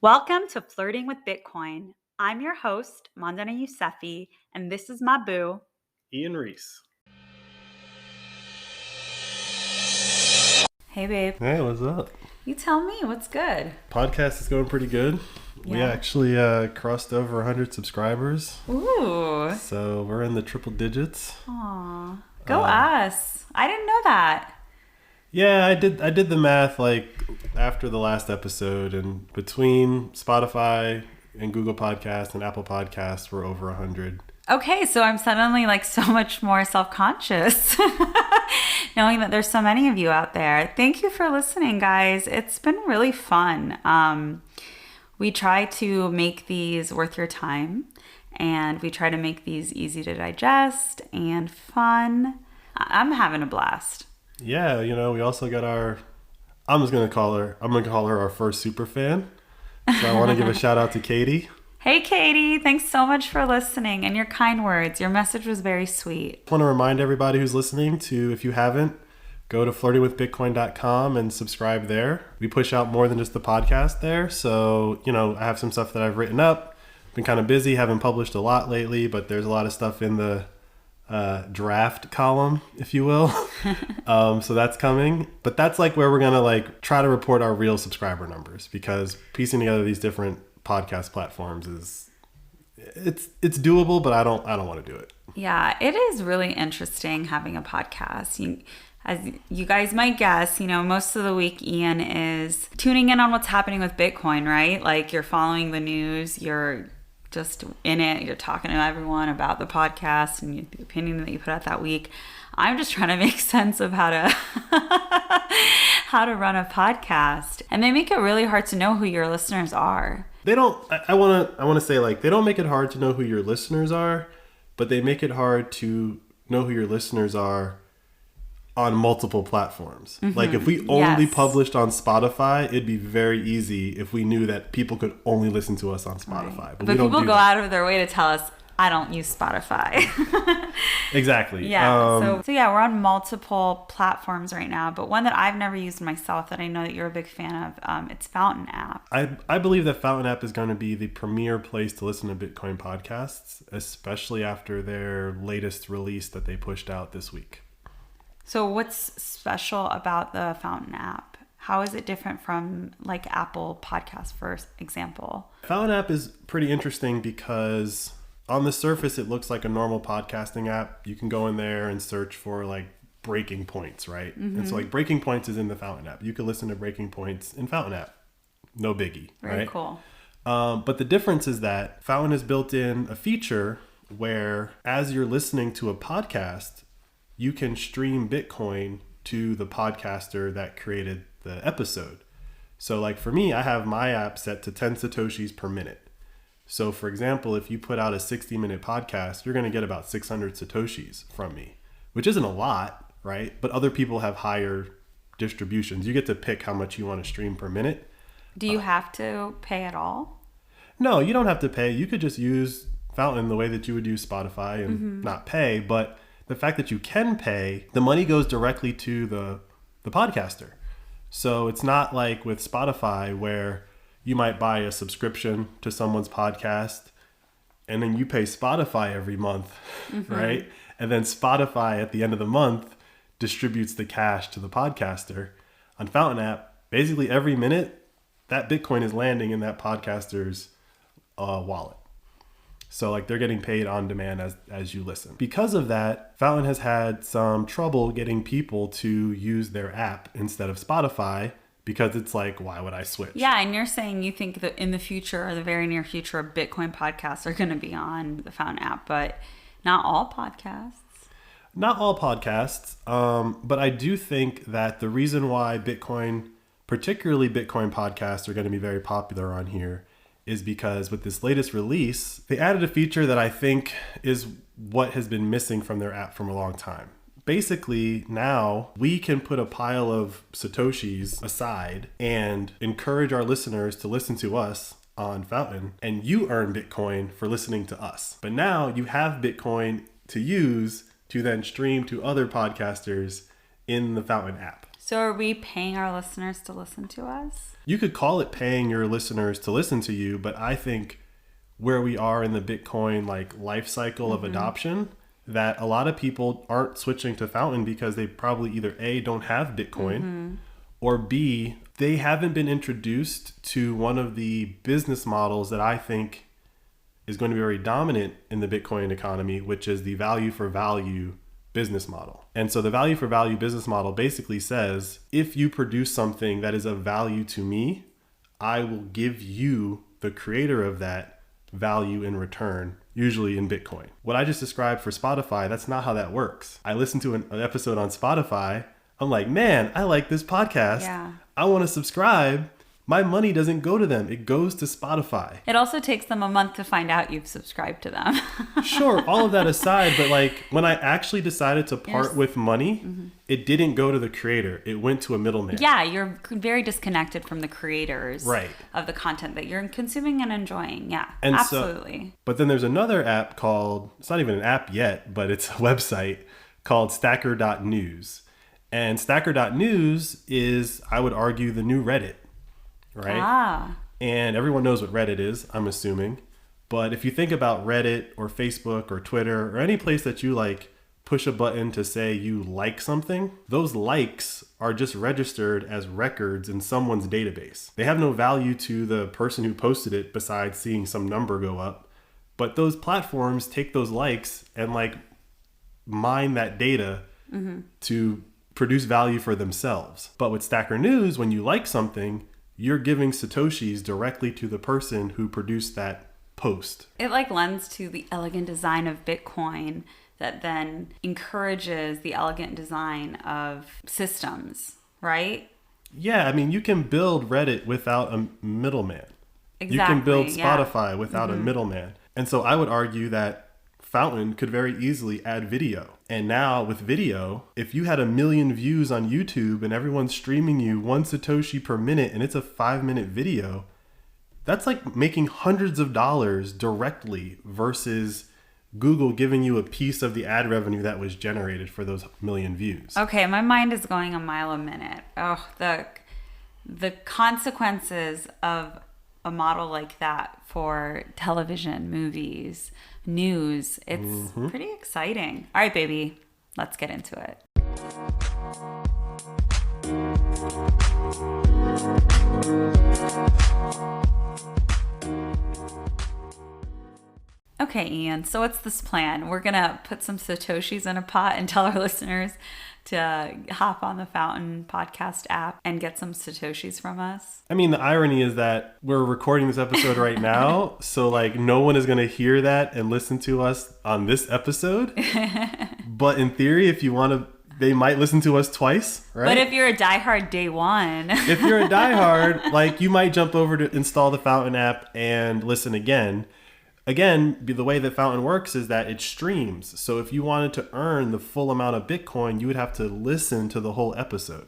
Welcome to Flirting with Bitcoin. I'm your host, Mandana Yousefi, and this is my boo, Ian Reese. Hey, babe. Hey, what's up? You tell me, what's good? Podcast is going pretty good. Yeah. We actually crossed over 100 subscribers. Ooh. So we're in the triple digits. Aw. Go us. I didn't know that. Yeah, I did the math like after the last episode, and between Spotify and Google Podcasts and Apple Podcasts, we're over 100. Okay, so I'm suddenly like so much more self-conscious knowing that there's so many of you out there. Thank you for listening, guys. It's been really fun. We try to make these worth your time, and we try to make these easy to digest and fun. I'm having a blast. Yeah, we also got I'm going to call her our first super fan. So I want to give a shout out to Katie. Hey, Katie. Thanks so much for listening and your kind words. Your message was very sweet. I want to remind everybody who's listening to, if you haven't, go to flirtingwithbitcoin.com and subscribe there. We push out more than just the podcast there. So, I have some stuff that I've written up. Been kind of busy, haven't published a lot lately, but there's a lot of stuff in the draft column, if you will. So that's coming. But that's like where we're going to try to report our real subscriber numbers, because piecing together these different podcast platforms it's doable, but I don't want to do it. Yeah, it is really interesting having a podcast. As you guys might guess, most of the week Ian is tuning in on what's happening with Bitcoin, right? Like, you're following the news, you're just in it, you're talking to everyone about the podcast and the opinion that you put out that week. I'm just trying to make sense of how to run a podcast. And they make it really hard to know who your listeners are. They don't, I want to say, they don't make it hard to know who your listeners are, but they make it hard to know who your listeners are on multiple platforms. Mm-hmm. Like, if we only published on Spotify, it'd be very easy if we knew that people could only listen to us on Spotify. Right. But people go out of their way to tell us, I don't use Spotify. Exactly. Yeah. So yeah, we're on multiple platforms right now, but one that I've never used myself that I know that you're a big fan of, it's Fountain app. I believe that Fountain app is going to be the premier place to listen to Bitcoin podcasts, especially after their latest release that they pushed out this week. So what's special about the Fountain app? How is it different from like Apple Podcasts, for example? Fountain app is pretty interesting because on the surface, it looks like a normal podcasting app. You can go in there and search for breaking points, right? Mm-hmm. And so breaking points is in the Fountain app. You can listen to breaking points in Fountain app. No biggie, Very right? Cool. But the difference is that Fountain has built in a feature where, as you're listening to a podcast, you can stream Bitcoin to the podcaster that created the episode. So for me, I have my app set to 10 Satoshis per minute. So for example, if you put out a 60-minute podcast, you're going to get about 600 Satoshis from me, which isn't a lot, right? But other people have higher distributions. You get to pick how much you want to stream per minute. Do you have to pay at all? No, you don't have to pay. You could just use Fountain the way that you would use Spotify and not pay. But the fact that you can pay, the money goes directly to the podcaster. So it's not like with Spotify where you might buy a subscription to someone's podcast and then you pay Spotify every month, right? And then Spotify at the end of the month distributes the cash to the podcaster. On Fountain app, basically every minute, that Bitcoin is landing in that podcaster's wallet. So they're getting paid on demand as you listen. Because of that, Fountain has had some trouble getting people to use their app instead of Spotify, because it's why would I switch? Yeah, and you're saying you think that in the future, or the very near future, Bitcoin podcasts are going to be on the Fountain app, but not all podcasts. Not all podcasts, but I do think that the reason why Bitcoin, particularly Bitcoin podcasts, are going to be very popular on here is because with this latest release, they added a feature that I think is what has been missing from their app from a long time. Basically, now we can put a pile of Satoshis aside and encourage our listeners to listen to us on Fountain, and you earn Bitcoin for listening to us. But now you have Bitcoin to use to then stream to other podcasters in the Fountain app. So are we paying our listeners to listen to us? You could call it paying your listeners to listen to you, but I think where we are in the Bitcoin like life cycle of adoption, that a lot of people aren't switching to Fountain because they probably either A, don't have Bitcoin, or B, they haven't been introduced to one of the business models that I think is going to be very dominant in the Bitcoin economy, which is the value for value business model. And so the value for value business model basically says, if you produce something that is of value to me, I will give you, the creator of that, value in return, usually in Bitcoin. What I just described for Spotify, that's not how that works. I listened to an episode on Spotify. I'm like, man, I like this podcast. Yeah. I want to subscribe. My money doesn't go to them. It goes to Spotify. It also takes them a month to find out you've subscribed to them. Sure, all of that aside, but like when I actually decided to part with money, it didn't go to the creator. It went to a middleman. Yeah, you're very disconnected from the creators Right. of the content that you're consuming and enjoying. Yeah, And absolutely. But then there's another app called, it's not even an app yet, but it's a website called Stacker.news. And Stacker.news is, I would argue, the new Reddit. Right? Ah. And everyone knows what Reddit is, I'm assuming. But if you think about Reddit or Facebook or Twitter or any place that you like push a button to say you like something, those likes are just registered as records in someone's database. They have no value to the person who posted it besides seeing some number go up. But those platforms take those likes and like mine that data to produce value for themselves. But with Stacker News, when you like something, you're giving Satoshis directly to the person who produced that post. It like lends to the elegant design of Bitcoin that then encourages the elegant design of systems, right? Yeah, I mean, you can build Reddit without a middleman. Exactly. You can build Spotify without a middleman. And so I would argue that Fountain could very easily add video. And now with video, if you had 1 million views on YouTube and everyone's streaming you 1 Satoshi per minute and it's a 5-minute video, that's like making hundreds of dollars directly versus Google giving you a piece of the ad revenue that was generated for those 1 million views. Okay, my mind is going a mile a minute. Oh, the consequences of a model like that for television, movies, news, it's pretty exciting. All right, baby, let's get into it. Okay, Ian, so what's this plan? We're going to put some Satoshis in a pot and tell our listeners to hop on the Fountain podcast app and get some Satoshis from us. I mean, the irony is that we're recording this episode right now, so like no one is going to hear that and listen to us on this episode. But in theory, if you want to, they might listen to us twice, right? But if you're a diehard day one. If you're a diehard, like you might jump over to install the Fountain app and listen again. Again, the way that Fountain works is that it streams. So if you wanted to earn the full amount of Bitcoin, you would have to listen to the whole episode,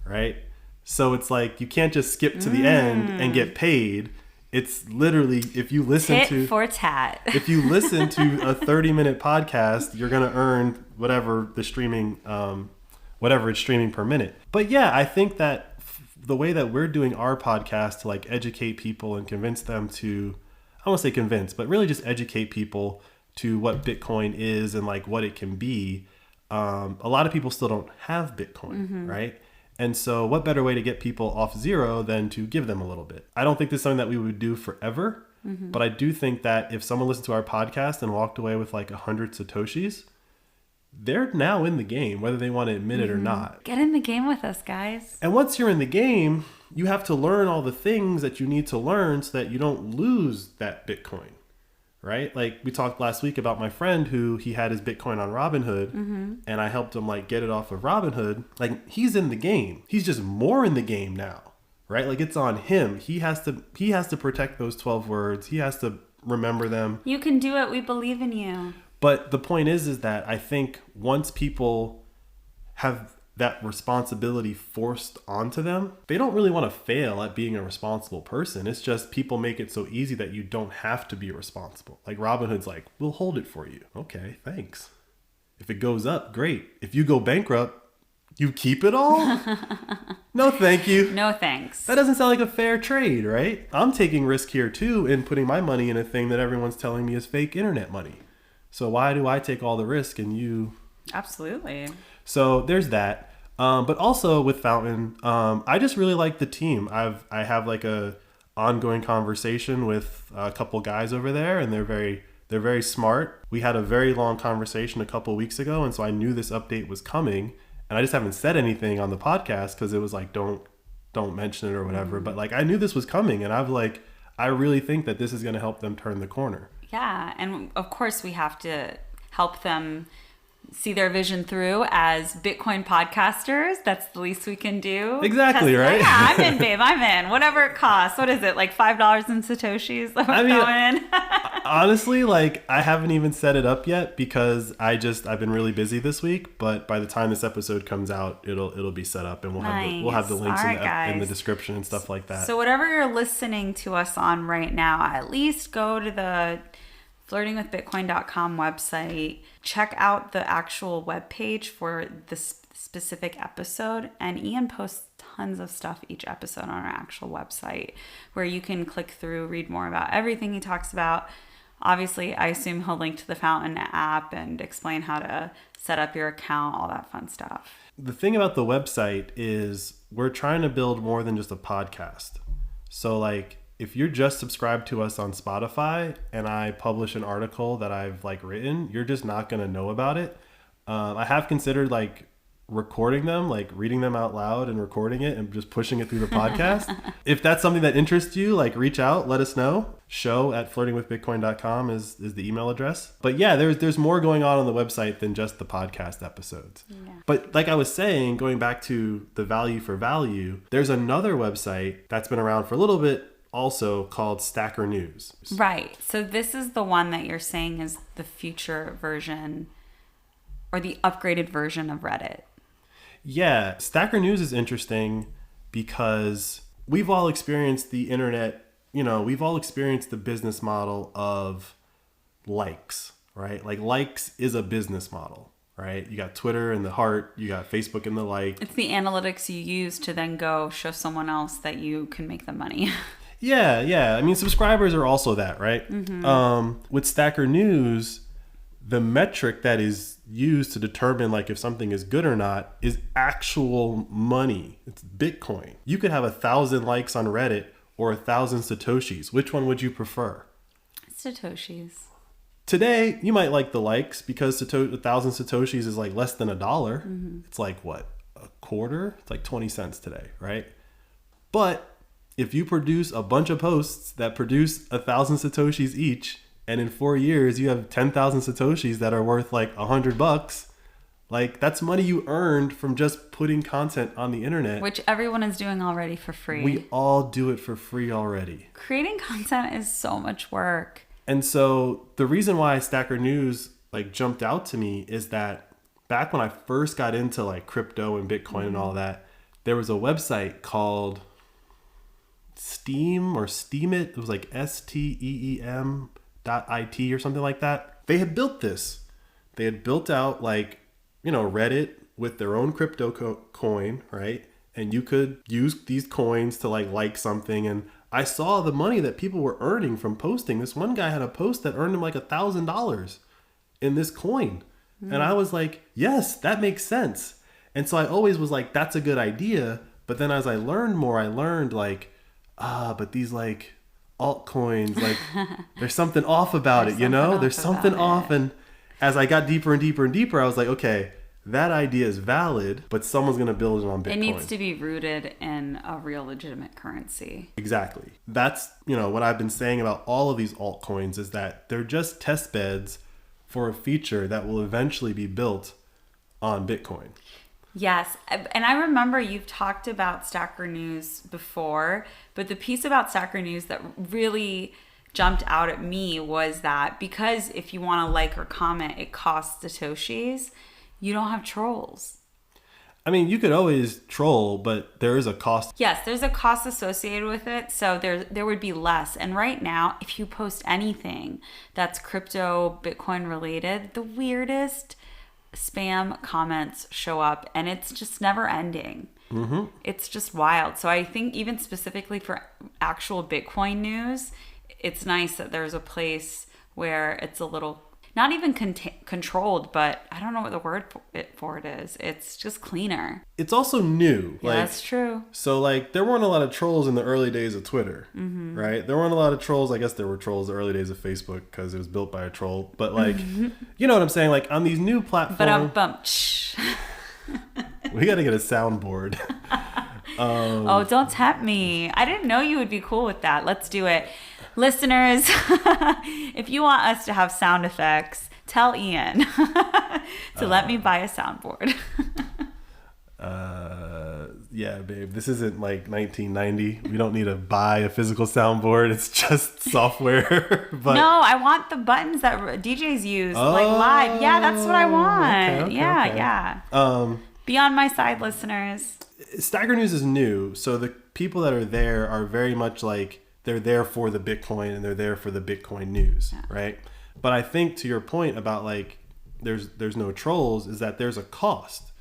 right? So it's like you can't just skip to the end and get paid. It's literally, if you listen Tit for tat. If you listen to a 30-minute podcast, you're going to earn whatever the streaming, whatever it's streaming per minute. But yeah, I think that the way that we're doing our podcast to like educate people and convince them to, I won't say convince, but really just educate people to what Bitcoin is and like what it can be. A lot of people still don't have Bitcoin, right? And so what better way to get people off zero than to give them a little bit? I don't think this is something that we would do forever, but I do think that if someone listened to our podcast and walked away with like 100 Satoshis, they're now in the game, whether they want to admit it or not. Get in the game with us, guys. And once you're in the game, you have to learn all the things that you need to learn so that you don't lose that Bitcoin, right? Like we talked last week about my friend who he had his Bitcoin on Robinhood and I helped him like get it off of Robinhood. Like he's in the game. He's just more in the game now, right? Like it's on him. He has to protect those 12 words. He has to remember them. You can do it. We believe in you. But the point is that I think once people have that responsibility forced onto them, they don't really want to fail at being a responsible person. It's just people make it so easy that you don't have to be responsible. Like Robinhood's like, we'll hold it for you. Okay, thanks. If it goes up, great. If you go bankrupt, You keep it all? No, thank you. No thanks. That doesn't sound like a fair trade, right? I'm taking risk here too in putting my money in a thing that everyone's telling me is fake internet money. So why do I take all the risk and you? Absolutely. So there's that. But also with Fountain, I just really like the team. I have like a ongoing conversation with a couple guys over there, and they're very smart. We had a very long conversation a couple weeks ago, and so I knew this update was coming, and I just haven't said anything on the podcast because it was like don't mention it or whatever. But like I knew this was coming, and I really think that this is going to help them turn the corner. Yeah, and of course we have to help them see their vision through as Bitcoin podcasters. That's the least we can do. Exactly, right? Yeah, I'm in, babe. I'm in. Whatever it costs. What is it? Like $5 in Satoshis? I mean, honestly, like I haven't even set it up yet because I've been really busy this week. But by the time this episode comes out, it'll be set up, and we'll have the links in the description and stuff like that. So whatever you're listening to us on right now, at least go to the flirtingwithbitcoin.com website, check out the actual webpage for the specific episode, and Ian posts tons of stuff each episode on our actual website where you can click through, read more about everything he talks about. Obviously, I assume he'll link to the Fountain app and explain how to set up your account, all that fun stuff. The thing about the website is we're trying to build more than just a podcast. So like if you're just subscribed to us on Spotify and I publish an article that I've like written, you're just not going to know about it. I have considered like recording them, like reading them out loud and recording it and just pushing it through the podcast. If that's something that interests you, like reach out, let us know. show@flirtingwithbitcoin.com is the email address. But yeah, there's more going on the website than just the podcast episodes. Yeah. But like I was saying, going back to the value for value, there's another website that's been around for a little bit also called Stacker News. Right. So this is the one that you're saying is the future version or the upgraded version of Reddit. Yeah. Stacker News is interesting because we've all experienced the internet, we've all experienced the business model of likes, right? Like likes is a business model, right? You got Twitter and the heart, you got Facebook and the like. It's the analytics you use to then go show someone else that you can make them money. Yeah. I mean, subscribers are also that, right? Mm-hmm. With Stacker News, the metric that is used to determine like if something is good or not is actual money. It's Bitcoin. You could have 1,000 likes on Reddit or 1,000 Satoshis. Which one would you prefer? Satoshis. Today, you might like the likes because 1,000 Satoshis is like less than $1. Mm-hmm. It's like what? A quarter? It's like 20 cents today, right? But if you produce a bunch of posts that produce 1,000 Satoshis each, and in 4 years you have 10,000 Satoshis that are worth like $100, like that's money you earned from just putting content on the internet. Which everyone is doing already for free. We all do it for free already. Creating content is so much work. And so the reason why Stacker News like jumped out to me is that back when I first got into like crypto and Bitcoin and all that, there was a website called Steam or Steemit. It was like STEEM.IT or something like that. They had built this. They had built out like, Reddit with their own crypto coin, right? And you could use these coins to like something. And I saw the money that people were earning from posting. This one guy had a post that earned him like $1,000 in this coin. And I was like, yes, that makes sense. And so I always was like, that's a good idea. But then as I learned more, I learned like, but these like altcoins, like there's something off about it, There's something off. And as I got deeper and deeper and deeper, I was like, okay, that idea is valid, but someone's going to build it on Bitcoin. It needs to be rooted in a real legitimate currency. Exactly. That's, what I've been saying about all of these altcoins is that they're just test beds for a feature that will eventually be built on Bitcoin. Yes. And I remember you've talked about Stacker News before, but the piece about Stacker News that really jumped out at me was that because if you want to like or comment, it costs Satoshis, you don't have trolls. I mean, you could always troll, but there is a cost. Yes, there's a cost associated with it, so there would be less. And right now, if you post anything that's crypto, Bitcoin related, the weirdest spam comments show up, and it's just never ending. It's just wild. So I think even specifically for actual Bitcoin news, it's nice that there's a place where it's a little, not even controlled, but I don't know what the word for it is. It's just cleaner. It's also new. Yeah, that's true. So like there weren't a lot of trolls in the early days of Twitter, right? There weren't a lot of trolls. I guess there were trolls in the early days of Facebook because it was built by a troll. But like, you know what I'm saying? Like on these new platforms. We got to get a soundboard. Oh, don't tempt me. I didn't know you would be cool with that. Let's do it. Listeners, if you want us to have sound effects, tell Ian to let me buy a soundboard. Yeah, babe, this isn't like 1990. We don't need to buy a physical soundboard. It's just software. But no, I want the buttons that DJs use, like live. Yeah, that's what I want. Okay. Yeah. Be on my side, listeners. Stacker News is new, so the people that are there are very much like they're there for the Bitcoin and they're there for the Bitcoin news, right? But I think to your point about like there's no trolls is that there's a cost.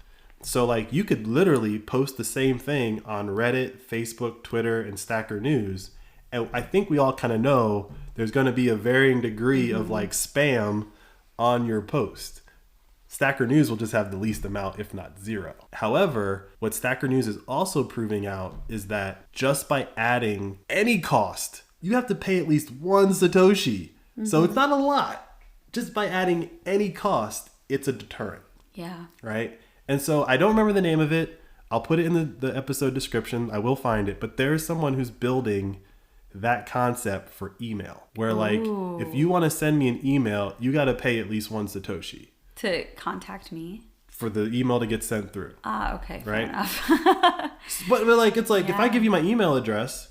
So like you could literally post the same thing on Reddit, Facebook, Twitter, and Stacker News, and I think we all kind of know there's going to be a varying degree of like spam on your post. Stacker News will just have the least amount, if not zero. However, what Stacker News is also proving out is that just by adding any cost, you have to pay at least one Satoshi. So it's not a lot. Just by adding any cost, it's a deterrent. Yeah. Right? And so I don't remember the name of it. I'll put it in the episode description. I will find it. But there's someone who's building that concept for email. Where like, if you want to send me an email, you got to pay at least one Satoshi. To contact me? For the email to get sent through. Ah, okay. Fair right? enough. but like, it's like, if I give you my email address...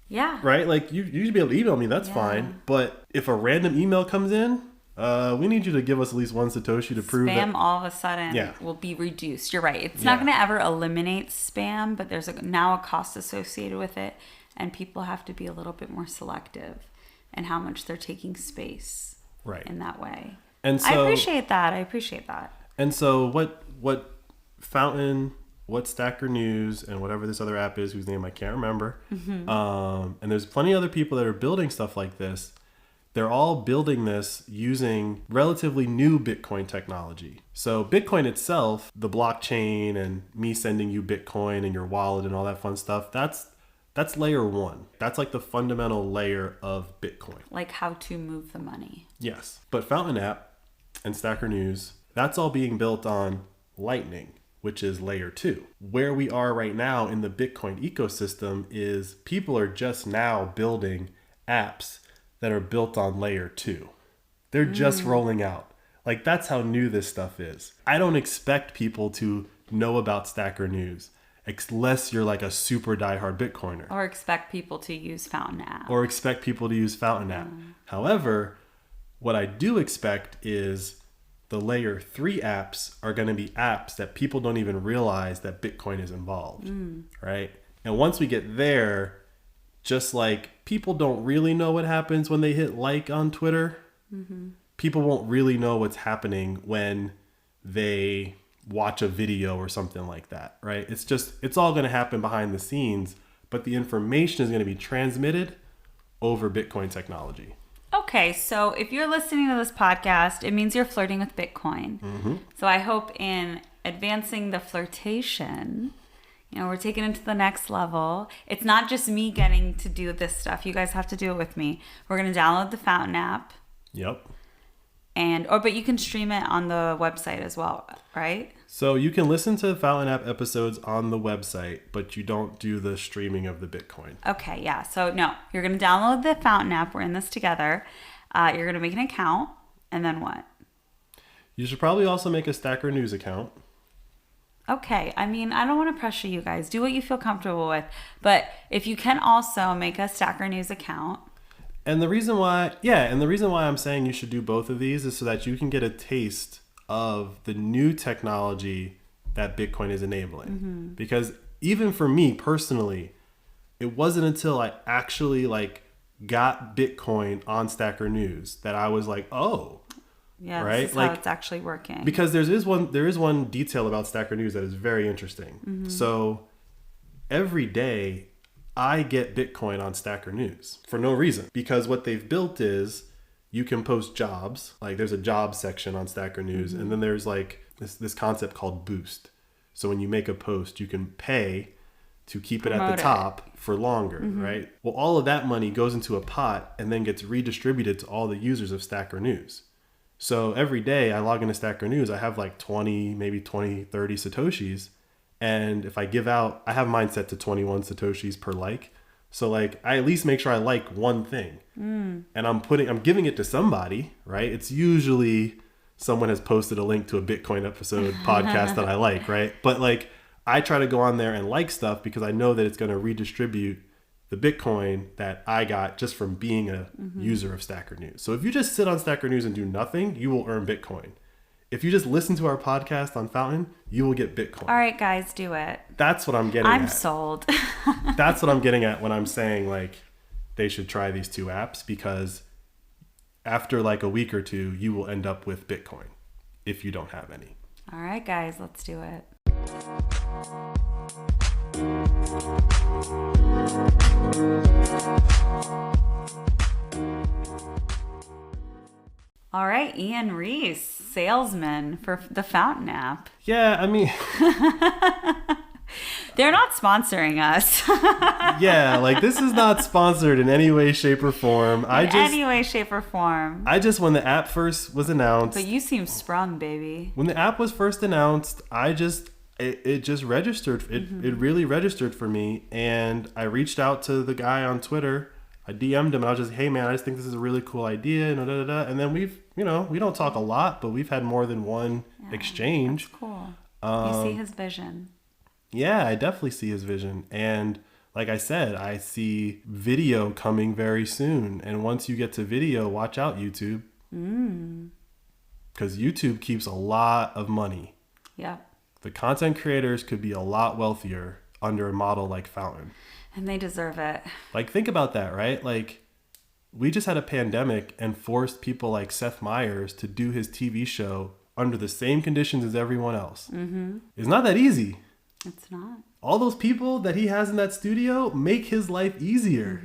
Yeah. Right? Like, you should be able to email me. That's fine. But if a random email comes in, we need you to give us at least one Satoshi to prove that... Spam all of a sudden will be reduced. You're right. It's not going to ever eliminate spam, but there's now a cost associated with it. And people have to be a little bit more selective in how much they're taking space in that way. And so, I appreciate that. And so what Fountain, what Stacker News, and whatever this other app is whose name I can't remember, and there's plenty of other people that are building stuff like this. They're all building this using relatively new Bitcoin technology. So Bitcoin itself, the blockchain and me sending you Bitcoin and your wallet and all that fun stuff, that's layer one. That's like the fundamental layer of Bitcoin. Like how to move the money. Yes. But Fountain app and Stacker News, that's all being built on Lightning, which is layer 2. Where we are right now in the Bitcoin ecosystem is people are just now building apps that are built on layer 2. They're just rolling out. Like, that's how new this stuff is. I don't expect people to know about Stacker News unless you're like a super diehard Bitcoiner. Or expect people to use Fountain app. However, what I do expect is the layer 3 apps are going to be apps that people don't even realize that Bitcoin is involved, right? And once we get there, just like people don't really know what happens when they hit like on Twitter, people won't really know what's happening when they watch a video or something like that, right? It's all going to happen behind the scenes, but the information is going to be transmitted over Bitcoin technology. Okay, so if you're listening to this podcast, it means you're flirting with Bitcoin. So I hope in advancing the flirtation, we're taking it to the next level. It's not just me getting to do this stuff. You guys have to do it with me. We're going to download the Fountain app. Yep. But you can stream it on the website as well, right? So you can listen to Fountain app episodes on the website, but you don't do the streaming of the Bitcoin. Okay, yeah. So no, you're going to download the Fountain app. We're in this together. You're going to make an account, and then what? You should probably also make a Stacker News account. Okay. I mean, I don't want to pressure you guys. Do what you feel comfortable with. But if you can also make a Stacker News account. And the reason why I'm saying you should do both of these is so that you can get a taste of the new technology that Bitcoin is enabling. Because even for me personally, it wasn't until I actually got Bitcoin on Stacker News that I was like, oh, Yeah, right? this is how it's actually working. Because there is one detail about Stacker News that is very interesting. So every day I get Bitcoin on Stacker News for no reason, because what they've built is you can post jobs. Like there's a job section on Stacker News, and then there's like this concept called boost. So when you make a post, you can pay to keep it at the top for longer, right? Well, all of that money goes into a pot and then gets redistributed to all the users of Stacker News. So every day I log into Stacker News, I have like 20, maybe 20, 30 Satoshis. And if I give out, I have mine set to 21 Satoshis per like. So like I at least make sure I like one thing. And I'm giving it to somebody, right? It's usually someone has posted a link to a Bitcoin episode podcast that I like, right? But like I try to go on there and like stuff because I know that it's going to redistribute the Bitcoin that I got just from being a user of Stacker News. So if you just sit on Stacker News and do nothing, you will earn Bitcoin. If you just listen to our podcast on Fountain, you will get Bitcoin. All right, guys, do it. That's what I'm getting at. I'm sold. That's what I'm getting at when I'm saying like they should try these two apps, because after like a week or two, you will end up with Bitcoin if you don't have any. All right, guys, let's do it. All right, Ian Reese, salesman for the Fountain app. Yeah, I mean... They're not sponsoring us. Yeah, like this is not sponsored in any way, shape, or form. Any way, shape, or form. When the app first was announced... But you seem sprung, baby. When the app was first announced, it just registered. It really registered for me. And I reached out to the guy on Twitter. I DM'd him and I was just, hey man, I just think this is a really cool idea. And then we don't talk a lot, but we've had more than one exchange. That's cool. You see his vision. Yeah, I definitely see his vision. And like I said, I see video coming very soon. And once you get to video, watch out, YouTube. Because YouTube keeps a lot of money. Yeah. The content creators could be a lot wealthier under a model like Fountain. And they deserve it. Like, think about that, right? Like, we just had a pandemic and forced people like Seth Meyers to do his TV show under the same conditions as everyone else. It's not that easy. It's not. All those people that he has in that studio make his life easier.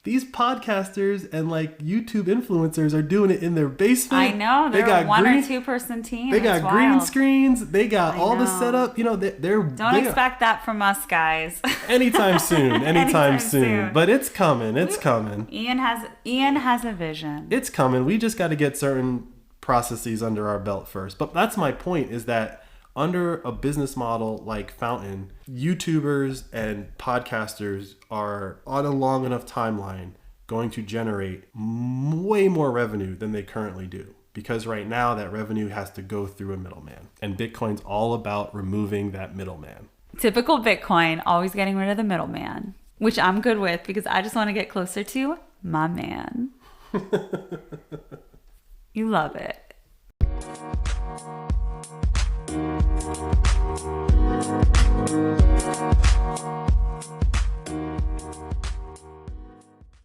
These podcasters and like YouTube influencers are doing it in their basement. I know. They're a 1 or 2 person team. They got green screens. They got all the setup. You know, Don't expect that from us, guys. Anytime soon. Anytime soon. But it's coming. It's coming. Ian has a vision. It's coming. We just got to get certain processes under our belt first. But that's my point, is that under a business model like Fountain, YouTubers and podcasters are on a long enough timeline going to generate way more revenue than they currently do. Because right now that revenue has to go through a middleman. And Bitcoin's all about removing that middleman. Typical Bitcoin, always getting rid of the middleman, which I'm good with because I just want to get closer to my man. You love it.